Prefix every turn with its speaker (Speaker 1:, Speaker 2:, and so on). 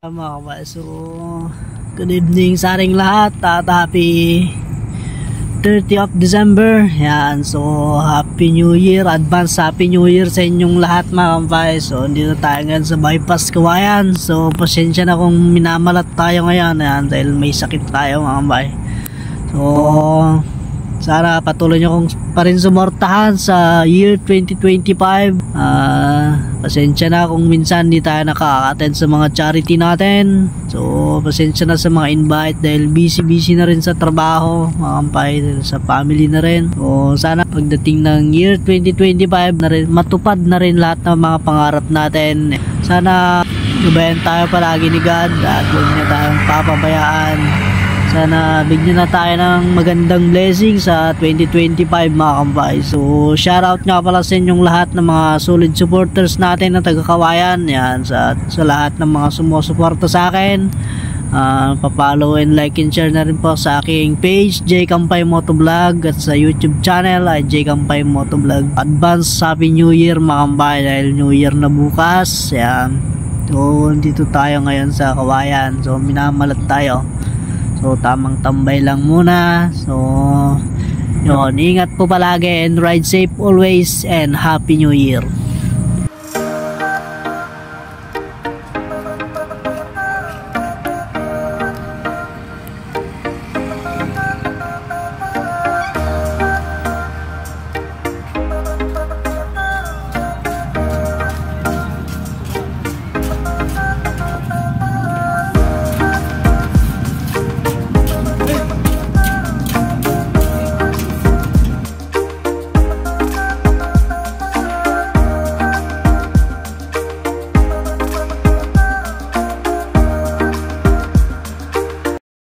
Speaker 1: Mga kabay, so good evening sa ating lahat at happy 30th of December. Yan, so happy new year, advance happy new year sa inyong lahat mga kabay. So dito tayo ngayon sa bypass Kawayan. So pasensya na kung minamalat tayo ngayon, yan, dahil may sakit tayo mga kabay. So sana patuloy nyo kong pa rin sumortahan sa year 2025. Pasensya na kung minsan di tayo nakaka-attend sa mga charity natin. So pasensya na sa mga invite dahil busy na rin sa trabaho, mga kampay, sa family na rin. So sana pagdating ng year 2025 na rin, matupad na rin lahat ng mga pangarap natin. Sana gabayan tayo palagi ni God at huwag niya tayong papabayaan. Sana bigyan na tayo ng magandang blessing sa 2025 mga kampay. So shoutout nga pala sa inyong lahat ng mga solid supporters natin na taga-Kawayan. Yan, sa lahat ng mga sumusuporta sa akin. Pa-follow and like and share na rin po sa aking page J Kampay Motovlog at sa YouTube channel ay J Kampay Motovlog. Advance Happy New Year mga kampay dahil New Year na bukas. Yan. So dito tayo ngayon sa Kawayan. So minamalat tayo. So tamang tambay lang muna. So yun, ingat po palagi and ride safe always and Happy New Year.